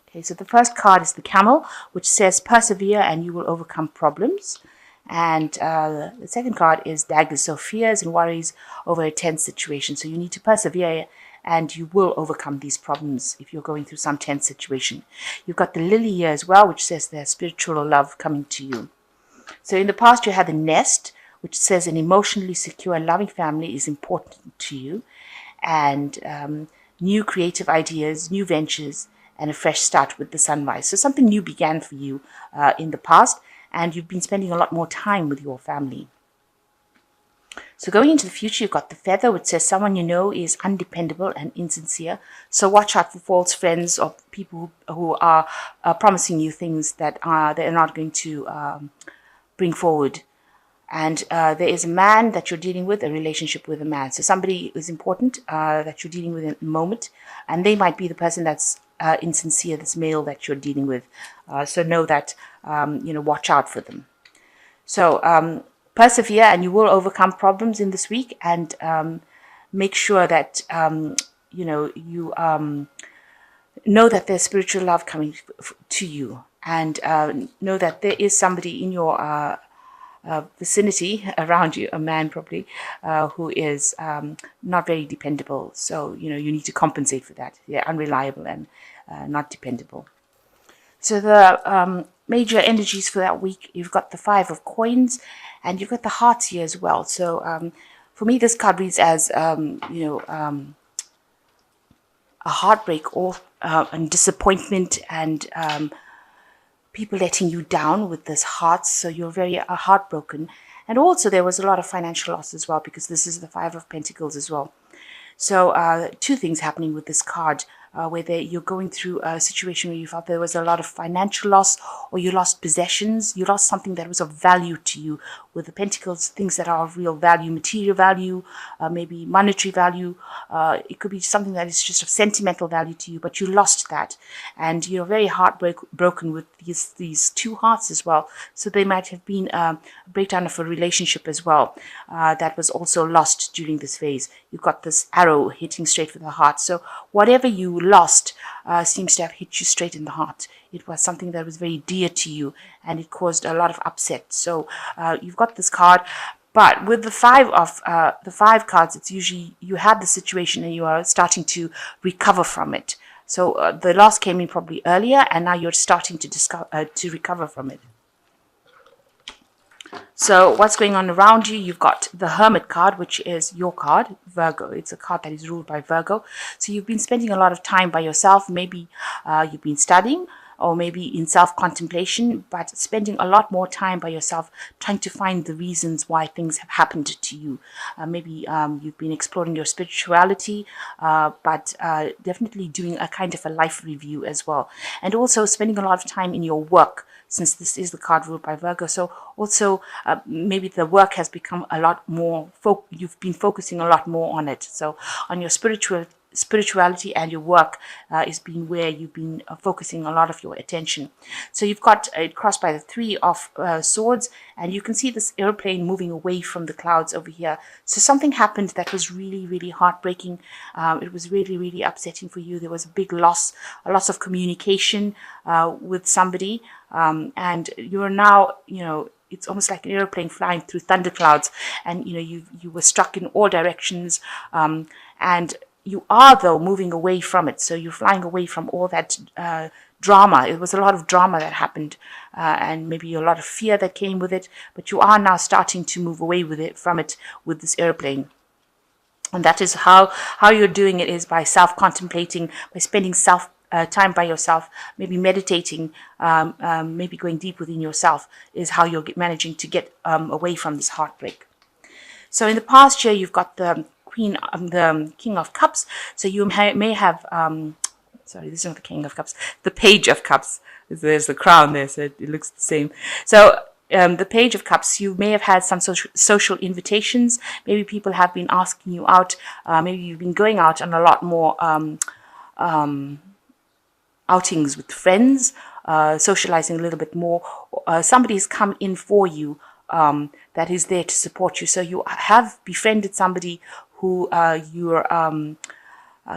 Okay, so the first card is the Camel, which says persevere and you will overcome problems. And the second card is Dagger, so fears and worries over a tense situation. So you need to persevere and you will overcome these problems if you're going through some tense situation. You've got the Lily here as well, which says there's spiritual love coming to you. So in the past, you had the Nest, which says an emotionally secure and loving family is important to you. And new creative ideas, new ventures, and a fresh start with the sunrise. So something new began for you in the past, and you've been spending a lot more time with your family. So going into the future, you've got the Feather, which says someone you know is undependable and insincere. So watch out for false friends or people who are promising you things that they're not going to bring forward. And there is a man that you're dealing with, a relationship with a man. So somebody is important that you're dealing with in the moment, and they might be the person that's insincere, this male that you're dealing with. So know that, watch out for them. So persevere and you will overcome problems in this week, and make sure that, you know that there's spiritual love coming to you, and know that there is somebody in your vicinity around you, a man probably, who is not very dependable. So, you need to compensate for that. They're unreliable and not dependable. So the major energies for that week, you've got the Five of Coins and you've got the Hearts here as well. So for me, this card reads as, a heartbreak or and disappointment and people letting you down with this Hearts. So you're very heartbroken. And also there was a lot of financial loss as well, because this is the Five of Pentacles as well. So two things happening with this card, whether you're going through a situation where you felt there was a lot of financial loss, or you lost possessions, you lost something that was of value to you. With the Pentacles, things that are of real value, material value, maybe monetary value. It could be something that is just of sentimental value to you, but you lost that. And you're very heartbroken with these two hearts as well. So they might have been a breakdown of a relationship as well that was also lost during this phase. You've got this arrow hitting straight for the heart. So whatever you lost seems to have hit you straight in the heart. It was something that was very dear to you, and it caused a lot of upset. So you've got this card. But with the five cards, it's usually you had the situation and you are starting to recover from it. So the loss came in probably earlier, and now you're starting to recover from it. So what's going on around you? You've got the Hermit card, which is your card, Virgo. It's a card that is ruled by Virgo. So you've been spending a lot of time by yourself. Maybe you've been studying, or maybe in self-contemplation, but spending a lot more time by yourself trying to find the reasons why things have happened to you. Maybe you've been exploring your spirituality, but definitely doing a kind of a life review as well. And also spending a lot of time in your work, since this is the card ruled by Virgo. So also maybe the work has become a lot more, you've been focusing a lot more on it. So on your spirituality and your work is been where you've been focusing a lot of your attention. So you've got it crossed by the Three of Swords, and you can see this airplane moving away from the clouds over here. So something happened that was really, really heartbreaking. It was really, really upsetting for you. There was a big loss, a loss of communication with somebody, and you're now, it's almost like an airplane flying through thunderclouds, and you were struck in all directions, and you are, though, moving away from it. So you're flying away from all that drama. It was a lot of drama that happened, and maybe a lot of fear that came with it. But you are now starting to move away from it with this airplane. And that is how you're doing it, is by self-contemplating, by spending time by yourself, maybe meditating, maybe going deep within yourself, is how you're managing to get away from this heartbreak. So in the past year, you've got the the King of Cups. So you may have, sorry, this is not the King of Cups, the Page of Cups. There's the crown there, so it looks the same. So the Page of Cups, you may have had some social invitations. Maybe people have been asking you out. Maybe you've been going out on a lot more outings with friends, socializing a little bit more. Somebody's come in for you that is there to support you. So you have befriended somebody who you're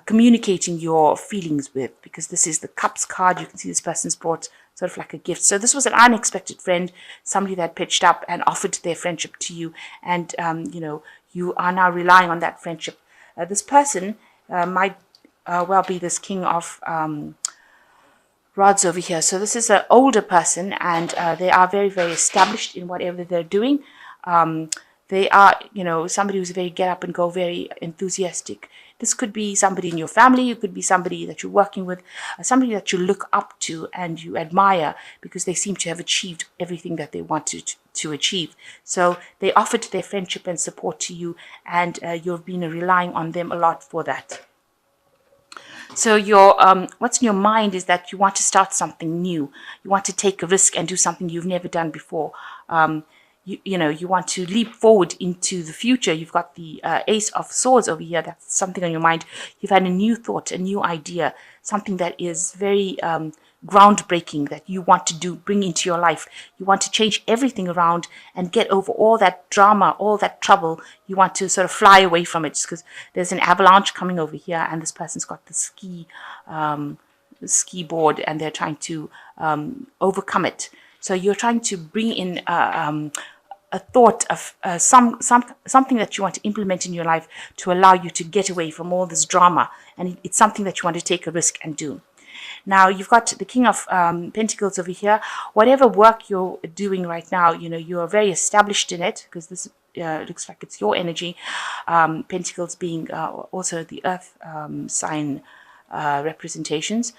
communicating your feelings with, because this is the Cups card. You can see this person's brought sort of like a gift. So this was an unexpected friend, somebody that pitched up and offered their friendship to you, and you are now relying on that friendship. This person might well be this King of Rods over here. So this is an older person, and they are very, very established in whatever they're doing. They are, somebody who's very get up and go, very enthusiastic. This could be somebody in your family. It could be somebody that you're working with, somebody that you look up to and you admire because they seem to have achieved everything that they wanted to achieve. So they offered their friendship and support to you, and you've been relying on them a lot for that. So your what's in your mind is that you want to start something new. You want to take a risk and do something you've never done before. You want to leap forward into the future. You've got the Ace of Swords over here. That's something on your mind. You've had a new thought, a new idea, something that is very groundbreaking that you want to bring into your life. You want to change everything around and get over all that drama, all that trouble. You want to sort of fly away from it, because there's an avalanche coming over here, and this person's got the ski board, and they're trying to overcome it. So you're trying to bring in a thought of something that you want to implement in your life to allow you to get away from all this drama, and it's something that you want to take a risk and do. Now you've got the King of Pentacles over here. Whatever work you're doing right now, you are very established in it, because this looks like it's your energy. Pentacles being also the Earth sign representations.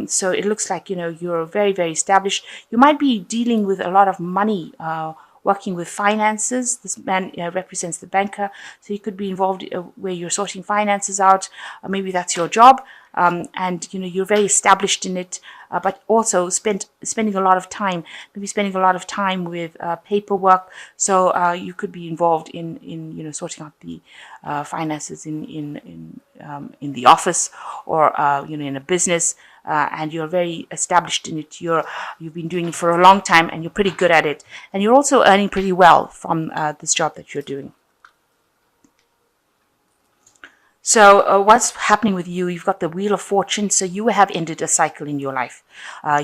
So it looks like, you're very, very established. You might be dealing with a lot of money, working with finances. This man represents the banker. So you could be involved where you're sorting finances out. Maybe that's your job. And, you're very established in it, but also spending a lot of time, maybe spending a lot of time with paperwork. So you could be involved in sorting out the finances in the office, or, in a business. And you're very established in it. You've been doing it for a long time, and you're pretty good at it. And you're also earning pretty well from this job that you're doing. So what's happening with you? You've got the Wheel of Fortune. So you have ended a cycle in your life.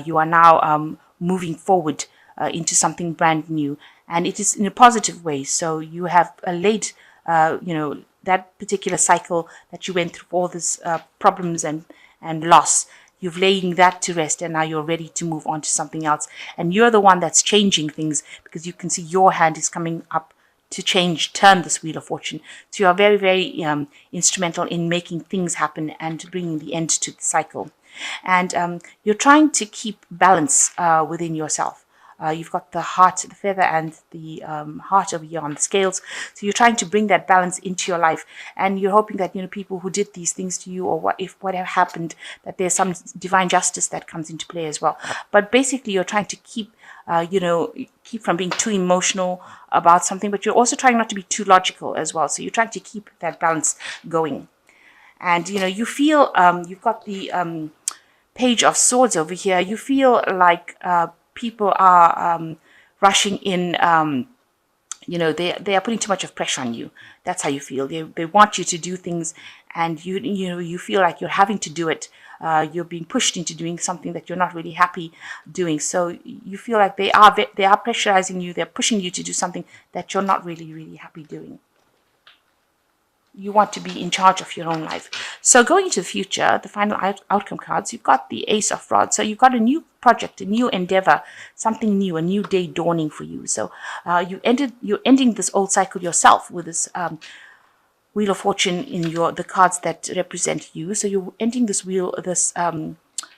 You are now moving forward into something brand new, and it is in a positive way. So you have laid, that particular cycle that you went through, all this problems and loss. You've laying that to rest, and now you're ready to move on to something else. And you're the one that's changing things, because you can see your hand is coming up to turn this Wheel of Fortune. So you are very, very instrumental in making things happen and bringing the end to the cycle. And you're trying to keep balance within yourself. You've got the heart, the feather, and the heart over here on the scales. So you're trying to bring that balance into your life, and you're hoping that people who did these things to you, or whatever happened, that there's some divine justice that comes into play as well. But basically, you're trying to keep from being too emotional about something, but you're also trying not to be too logical as well. So you're trying to keep that balance going, and you feel you've got the Page of Swords over here. You feel like people are rushing in. They are putting too much of pressure on you. That's how you feel. They want you to do things, and you feel like you're having to do it. You're being pushed into doing something that you're not really happy doing. So you feel like they are pressurizing you. They're pushing you to do something that you're not really, really happy doing. You want to be in charge of your own life. So going into the future, the final outcome cards, you've got the Ace of Rods. So you've got a new project, a new endeavor, something new, a new day dawning for you. So you're ending this old cycle yourself with this Wheel of Fortune in the cards that represent you. So you're ending this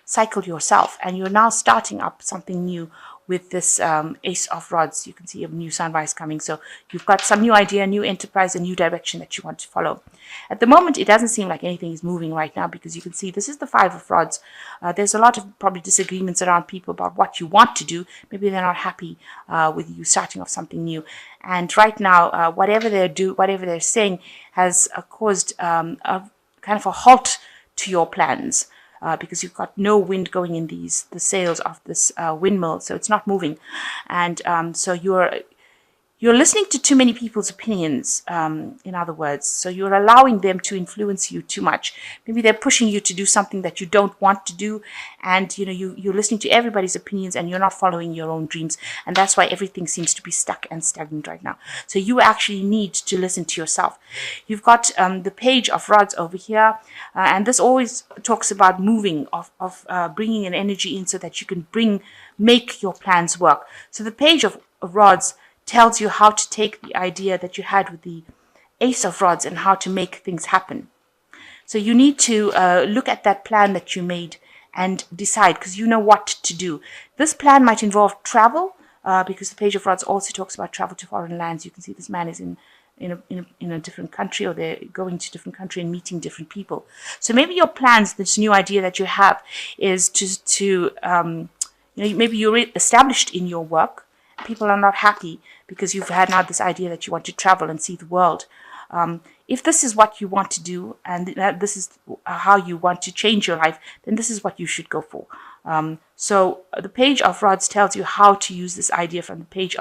cycle yourself, and you're now starting up something new with this Ace of Rods. You can see a new sunrise coming. So you've got some new idea, new enterprise, a new direction that you want to follow. At the moment, it doesn't seem like anything is moving right now, because you can see this is the Five of Rods. There's a lot of probably disagreements around people about what you want to do. Maybe they're not happy with you starting off something new. And right now, whatever they're saying has caused a kind of a halt to your plans. Because you've got no wind going in the sails of this windmill, so it's not moving, and so you're listening to too many people's opinions, in other words. So you're allowing them to influence you too much. Maybe they're pushing you to do something that you don't want to do. And, you're listening to everybody's opinions and you're not following your own dreams. And that's why everything seems to be stuck and stagnant right now. So you actually need to listen to yourself. You've got the Page of Rods over here. And this always talks about moving, of bringing an energy in so that you can make your plans work. So the Page of Rods tells you how to take the idea that you had with the Ace of Rods and how to make things happen. So you need to look at that plan that you made and decide, because you know what to do. This plan might involve travel, because the Page of Rods also talks about travel to foreign lands. You can see this man is in a different country, or they're going to a different country and meeting different people. So maybe your plans, this new idea that you have, is to maybe you're established in your work. People are not happy because you've had now this idea that you want to travel and see the world. If this is what you want to do, and this is how you want to change your life, then this is what you should go for. So the Page of Rods tells you how to use this idea from the Page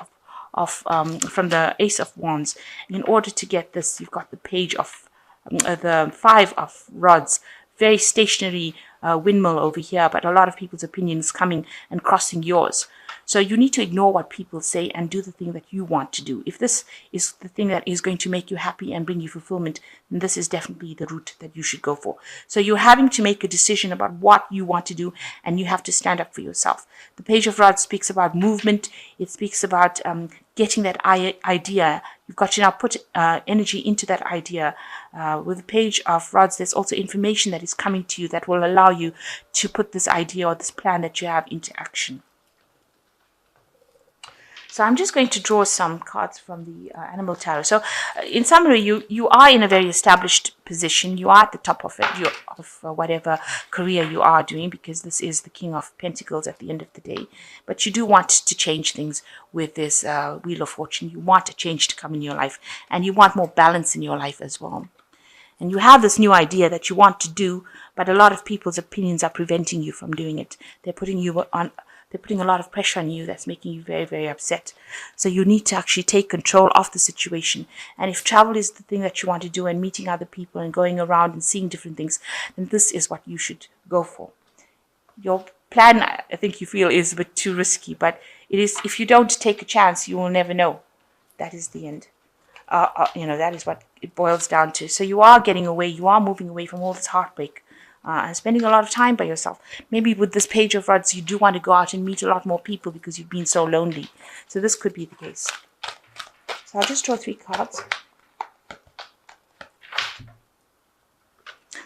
from the Ace of Wands. And in order to get this, you've got the Page of the Five of Rods, very stationary windmill over here, but a lot of people's opinions coming and crossing yours. So you need to ignore what people say and do the thing that you want to do. If this is the thing that is going to make you happy and bring you fulfillment, then this is definitely the route that you should go for. So you're having to make a decision about what you want to do, and you have to stand up for yourself. The Page of Rods speaks about movement. It speaks about getting that idea. You've got to now put energy into that idea. With the Page of Rods, there's also information that is coming to you that will allow you to put this idea or this plan that you have into action. So I'm just going to draw some cards from the Animal Tarot. So in summary, you are in a very established position. You are at the top of it, of whatever career you are doing, because this is the King of Pentacles at the end of the day. But you do want to change things with this Wheel of Fortune. You want a change to come in your life, and you want more balance in your life as well. And you have this new idea that you want to do, but a lot of people's opinions are preventing you from doing it. They're putting a lot of pressure on you that's making you very, very upset. So you need to actually take control of the situation. And if travel is the thing that you want to do, and meeting other people and going around and seeing different things, then this is what you should go for. Your plan, I think you feel, is a bit too risky, but it is. If you don't take a chance, you will never know. That is the end. That is what it boils down to. So you are getting away. You are moving away from all this heartbreak. And spending a lot of time by yourself. Maybe with this Page of Rods, you do want to go out and meet a lot more people because you've been so lonely. So this could be the case. So I'll just draw 3 cards.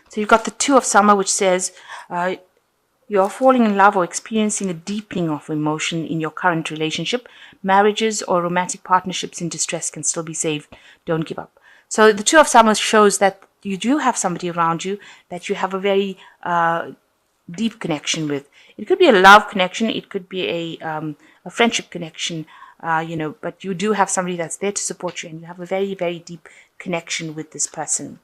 So you've got the Two of Summer, which says you are falling in love or experiencing a deepening of emotion in your current relationship. Marriages or romantic partnerships in distress can still be saved. Don't give up. So the Two of Summer shows that you do have somebody around you that you have a very deep connection with. It could be a love connection. It could be a friendship connection, but you do have somebody that's there to support you, and you have a very, very deep connection with this person.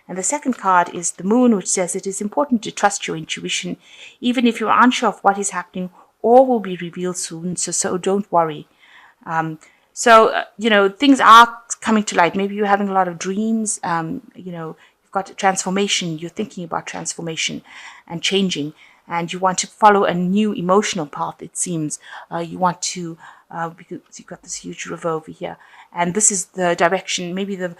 And the second card is the Moon, which says it is important to trust your intuition. Even if you're unsure of what is happening, all will be revealed soon, so don't worry. Things are coming to light. Maybe you're having a lot of dreams. You've got transformation. You're thinking about transformation and changing, and you want to follow a new emotional path, it seems. You want to, because you've got this huge river over here, and this is the direction. Maybe the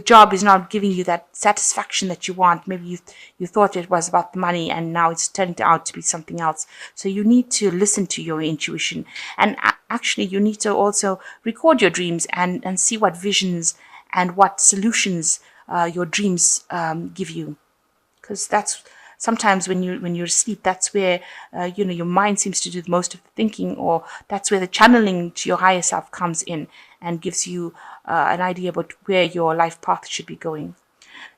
job is not giving you that satisfaction that you want. Maybe you thought it was about the money, and now it's turned out to be something else. So you need to listen to your intuition, and actually you need to also record your dreams and see what visions and what solutions your dreams give you, because that's sometimes when you're asleep, that's where your mind seems to do most of the thinking, or that's where the channeling to your higher self comes in and gives you an idea about where your life path should be going.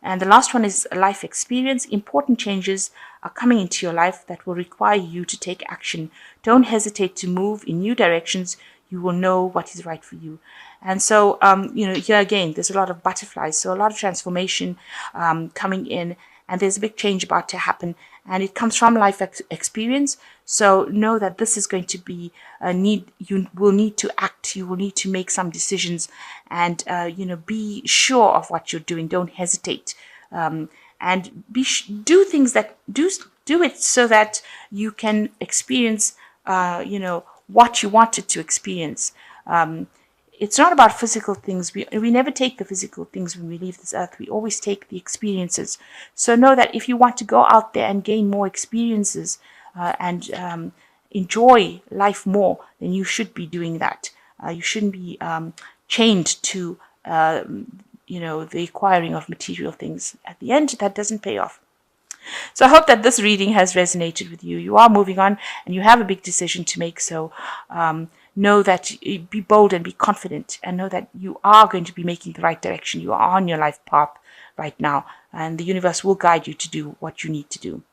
And the last one is life experience. Important changes are coming into your life that will require you to take action. Don't hesitate to move in new directions. You will know what is right for you. And so, here again, there's a lot of butterflies. So a lot of transformation coming in. and there's a big change about to happen, and it comes from life experience. So know that this is going to be a need. You will need to act. You will need to make some decisions, and be sure of what you're doing. Don't hesitate, and do things that do it so that you can experience what you wanted to experience. It's not about physical things. We never take the physical things when we leave this earth. We always take the experiences. So know that if you want to go out there and gain more experiences and enjoy life more, then you should be doing that. You shouldn't be chained to the acquiring of material things. At the end, that doesn't pay off. So I hope that this reading has resonated with you. You are moving on and you have a big decision to make. So know that, be bold and be confident, and know that you are going to be making the right direction. You are on your life path right now, and the universe will guide you to do what you need to do.